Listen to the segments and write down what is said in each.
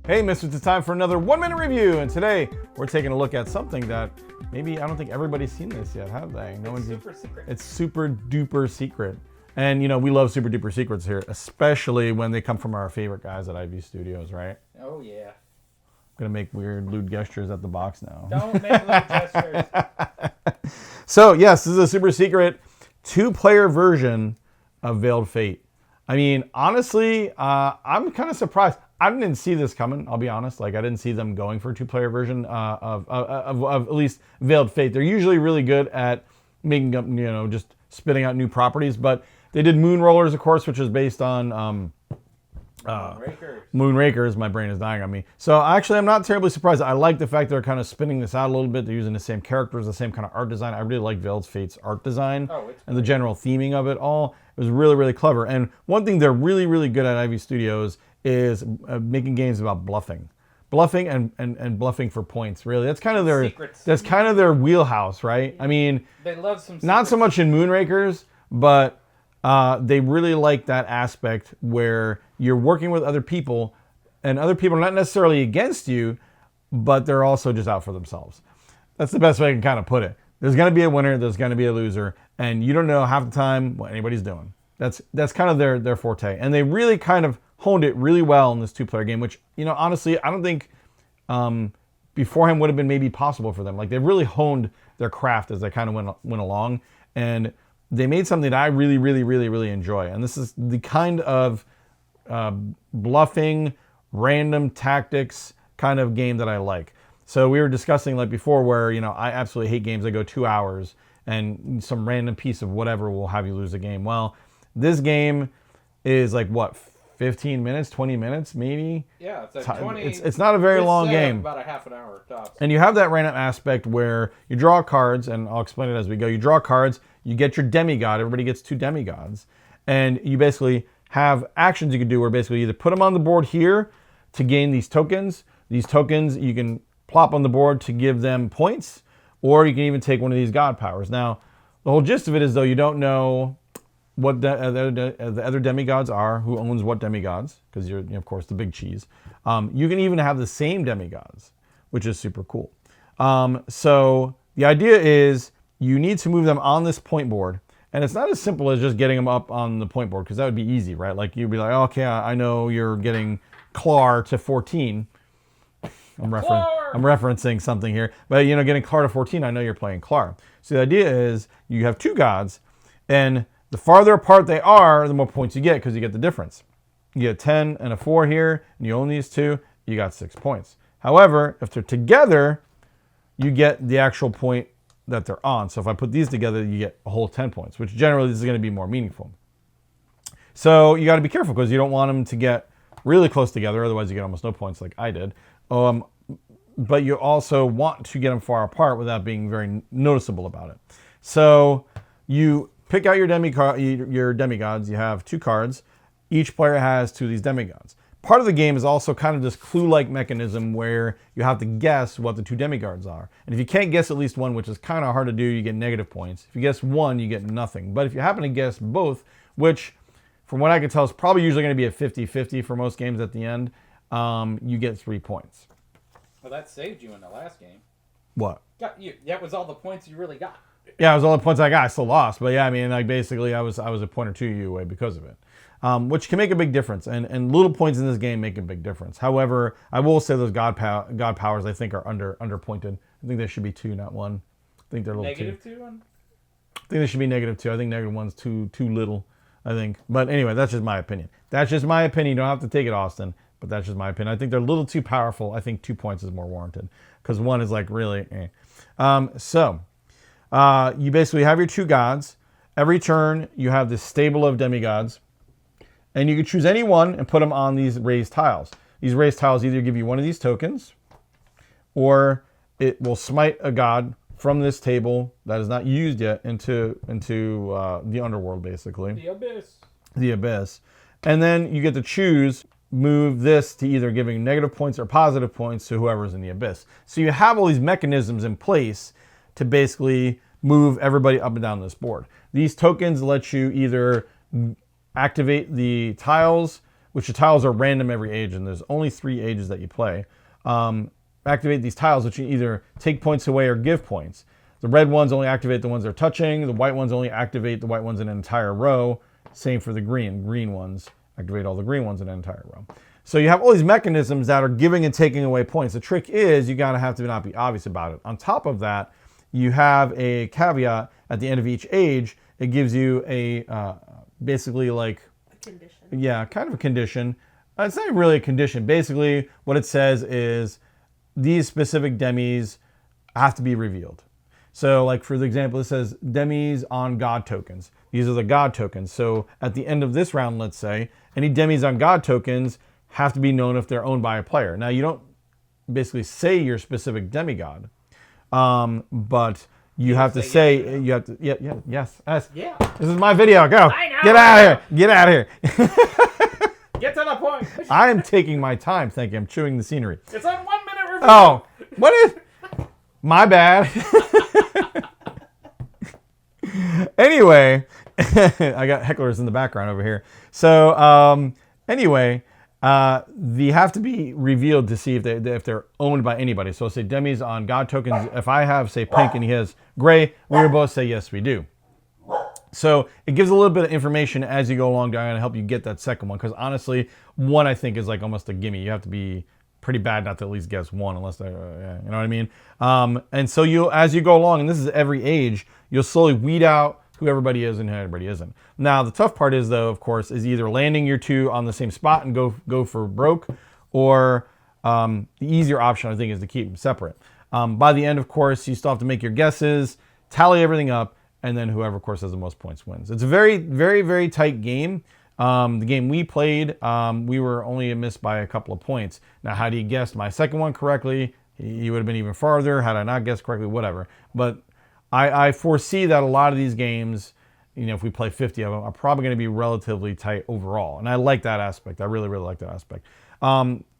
Hey, Misfits, it's time for another 1 minute review, and today we're taking a look at something that maybe I don't think everybody's seen this yet, have they? No one's super secret. It's super duper secret. And you know, we love super duper secrets here, especially when they come from our favorite guys at IV Studios, right? Oh yeah. I'm gonna make weird lewd gestures at the box now. Don't make little gestures. So yes, this is a super secret 2-player version of Veiled Fate. I mean, honestly, I'm kind of surprised. I didn't see this coming, I'll be honest. Like, I didn't see them going for a 2-player version of at least Veiled Fate. They're usually really good at making up, you know, just spitting out new properties. But they did Moon Rollers, of course, which is based on Moonrakers. My brain is dying on me. So actually, I'm not terribly surprised. I like the fact they're kind of spinning this out a little bit. They're using the same characters, the same kind of art design. I really like Veiled Fate's art design and the general theming of it all. It was really, really clever. And one thing they're really, really good at IV Studios is making games about bluffing and bluffing for points. Really, that's kind of their secrets. That's kind of their wheelhouse, right? I mean, They love some secrets. not so much in Moonrakers, but they really like that aspect where you're working with other people, and other people are not necessarily against you, but they're also just out for themselves. That's the best way I can kind of put it. There's going to be a winner, there's going to be a loser, and you don't know half the time what anybody's doing. That's kind of their forte, and they really kind of honed it really well in this 2-player game, which, you know, honestly, I don't think beforehand would have been maybe possible for them. Like, they really honed their craft as they kind of went along, and they made something that I really, really, really, really enjoy. And this is the kind of bluffing, random tactics kind of game that I like. So we were discussing like before where, you know, I absolutely hate games that go 2 hours and some random piece of whatever will have you lose a game. Well, this game is like, what, 15 minutes, 20 minutes, maybe? Yeah, it's like 20. It's not a very long game. About a half an hour tops. And you have that random aspect where you draw cards, and I'll explain it as we go. You draw cards, you get your demigod. Everybody gets 2 demigods. And you basically have actions you can do where basically you either put them on the board here to gain these tokens. These tokens you can plop on the board to give them points, or you can even take one of these god powers. Now, the whole gist of it is, though, you don't know what the other demigods are, who owns what demigods, because you're, of course, the big cheese. You can even have the same demigods, which is super cool. So the idea is you need to move them on this point board, and it's not as simple as just getting them up on the point board, because that would be easy, right? Like, you'd be like, oh, okay, I know you're getting Clar to 14. I'm referencing something here, but, you know, getting Clar to 14, I know you're playing Clar. So the idea is you have 2 gods, and the farther apart they are, the more points you get, because you get the difference. You get 10 and a 4 here, and you own these 2, you got 6 points. However, if they're together, you get the actual point that they're on. So if I put these together, you get a whole 10 points, which generally this is going to be more meaningful. So you got to be careful, because you don't want them to get really close together, otherwise you get almost no points like I did. But you also want to get them far apart without being very noticeable about it. So you pick out your demigods. You have 2 cards. Each player has 2 of these demigods. Part of the game is also kind of this clue-like mechanism where you have to guess what the 2 demigods are. And if you can't guess at least one, which is kind of hard to do, you get negative points. If you guess one, you get nothing. But if you happen to guess both, which from what I can tell is probably usually going to be a 50-50 for most games at the end, you get 3 points. Well, that saved you in the last game. What? That was all the points you really got. Yeah, it was all the points I got. I still lost, but yeah, I mean, like, basically, I was a point or 2 you away because of it, which can make a big difference. And little points in this game make a big difference. However, I will say those god powers I think are underpointed. I think they should be 2, not 1. I think they're a little negative 2. I think they should be negative 2. I think negative 1's too little. I think, but anyway, that's just my opinion. That's just my opinion. You don't have to take it, Austin. But that's just my opinion. I think they're a little too powerful. I think 2 points is more warranted, because 1 is like really. You basically have your 2 gods. Every turn, you have this stable of demigods. And you can choose any one and put them on these raised tiles. These raised tiles either give you one of these tokens, or it will smite a god from this table that is not used yet into the underworld, basically. The abyss. And then you get to choose, move this to either giving negative points or positive points to whoever's in the abyss. So you have all these mechanisms in place to basically move everybody up and down this board. These tokens let you either activate the tiles which the tiles are random every age, and there's only 3 ages that you play. Activate these tiles, which you either take points away or give points. The red ones only activate the ones they're touching. The white ones only activate the white ones in an entire row. Same for the green. Green ones activate all the green ones in an entire row. So you have all these mechanisms that are giving and taking away points. The trick is you gotta have to not be obvious about it. On top of that, you have a caveat at the end of each age. It gives you a basically like A condition. yeah, kind of a condition. It's not really a condition. Basically, what it says is these specific demis have to be revealed. So, like for the example, it says demis on God tokens. These are the God tokens. So, at the end of this round, let's say, any demis on God tokens have to be known if they're owned by a player. Now, you don't basically say your specific demigod, but you have to say, you have to, yes. Yeah. This is my video. Go. I know. Get out of here. Get out of here. Get to the point. I am taking my time. Thank you. I'm chewing the scenery. It's on 1 minute review. Oh, what is? My bad. Anyway, I got hecklers in the background over here. So anyway, they have to be revealed to see if they're owned by anybody. So say demis on God tokens. If I have say pink and he has gray, we would both say yes, we do. So it gives a little bit of information as you go along to help you get that second one. Because honestly, one I think is like almost a gimme. You have to be pretty bad not to at least guess one, unless they, you know what I mean. And so you, as you go along, and this is every age, you'll slowly weed out who everybody is and who everybody isn't. Now the tough part is though, of course, is either landing your two on the same spot and go for broke, or the easier option I think is to keep them separate. By the end, of course, you still have to make your guesses, tally everything up, and then whoever, of course, has the most points wins. It's a very, very, very tight game. The game we played, we were only missed by a couple of points. Now, had he guessed my second one correctly, he would have been even farther. Had I not guessed correctly, whatever. But I foresee that a lot of these games, you know, if we play 50 of them, are probably going to be relatively tight overall. And I like that aspect. I really, really like that aspect.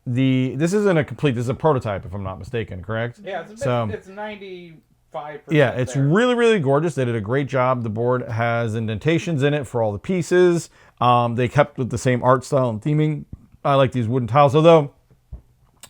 This isn't a complete, this is a prototype, if I'm not mistaken, correct? Yeah, it's 95%. Yeah, it's there. really, really gorgeous. They did a great job. The board has indentations in it for all the pieces. They kept with the same art style and theming. I like these wooden tiles. Although,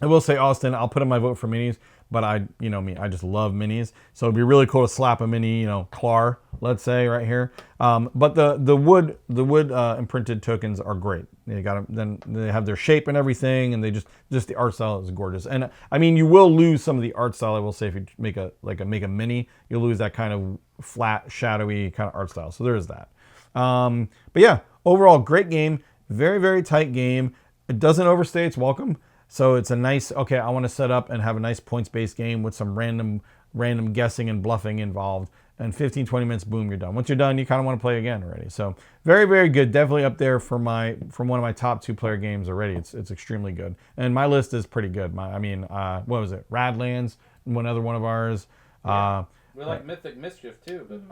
I will say, Austin, I'll put in my vote for minis. But you know me, I just love minis. So it'd be really cool to slap a mini, you know, Clar, let's say, right here. But the wood imprinted tokens are great. They got them, then they have their shape and everything, and they just the art style is gorgeous. And I mean, you will lose some of the art style. I will say, if you make a mini, you'll lose that kind of flat, shadowy kind of art style. So there is that. But yeah, overall, great game. Very, very tight game. It doesn't overstay its welcome. So it's a nice, okay, I want to set up and have a nice points-based game with some random guessing and bluffing involved. And 15, 20 minutes, boom, you're done. Once you're done, you kind of want to play again already. So very, very good. Definitely up there from one of my top 2-player games already. It's extremely good. And my list is pretty good. What was it? Radlands, another one of ours. Yeah. We like Mythic Mischief too, but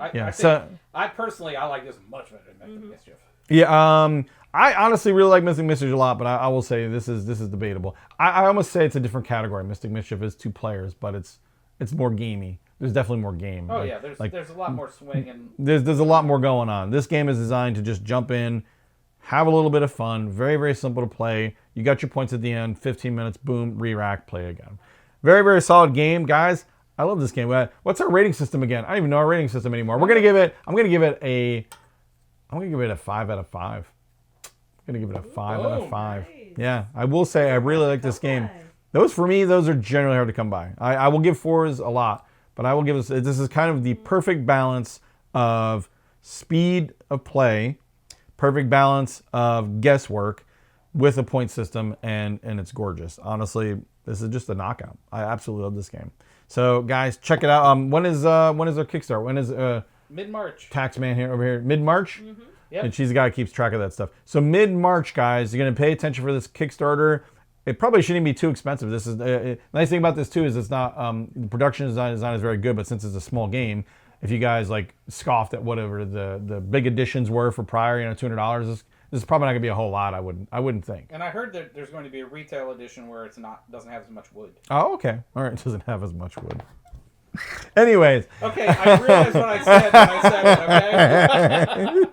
I personally like this much better than Mythic Mischief. Yeah, I honestly really like Mystic Mischief a lot, but I will say this is debatable. I almost say it's a different category. Mystic Mischief is 2 players, but it's more gamey. There's definitely more game. Oh yeah, there's a lot more swing and there's a lot more going on. This game is designed to just jump in, have a little bit of fun. Very, very simple to play. You got your points at the end. 15 minutes, boom, re-rack, play again. Very, very solid game, guys. I love this game. What's our rating system again? I don't even know our rating system anymore. I'm gonna give it a 5 out of 5. I'm gonna give it a 5 out of 5. Nice. Yeah, I will say I really like this game. Those for me, those are generally hard to come by. I will give 4s a lot, but I will give this is kind of the perfect balance of speed of play, perfect balance of guesswork with a point system, and it's gorgeous. Honestly, this is just a knockout. I absolutely love this game. So guys, check it out. When is our Kickstarter? When is mid-March. Taxman here over here? Mid-March? Mm-hmm. Yep. And she's the guy who keeps track of that stuff. So mid-March, guys, you're going to pay attention for this Kickstarter. It probably shouldn't be too expensive. This is the nice thing about this too is it's not the production design is not as very good, but since it's a small game, if you guys like scoffed at whatever the big editions were for prior, $200, this is probably not going to be a whole lot. I wouldn't think. And I heard that there's going to be a retail edition where doesn't have as much wood. Oh, okay. All right, it doesn't have as much wood. Anyways. Okay, I realized what I said when I said it. Okay.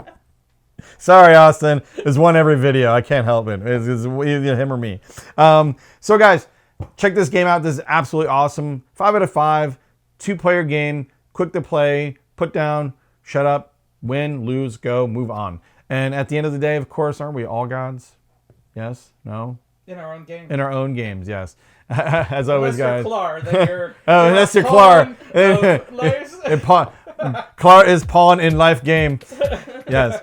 Sorry, Austin. There's one every video. I can't help it. It's either him or me. So guys, check this game out. This is absolutely awesome. 5 out of 5. 2-player game. Quick to play. Put down. Shut up. Win. Lose. Go. Move on. And at the end of the day, of course, aren't we all gods? Yes? No? In our own games. In our own games, yes. As always, guys. Unless you're Clar, then you're unless you're Clar. Clar is pawn in life game. Yes.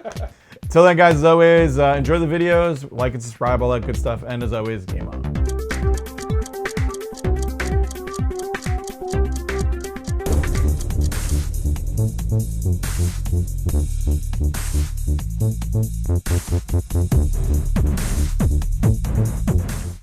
Till then, guys, as always, enjoy the videos, like and subscribe, all that good stuff. And as always, game on.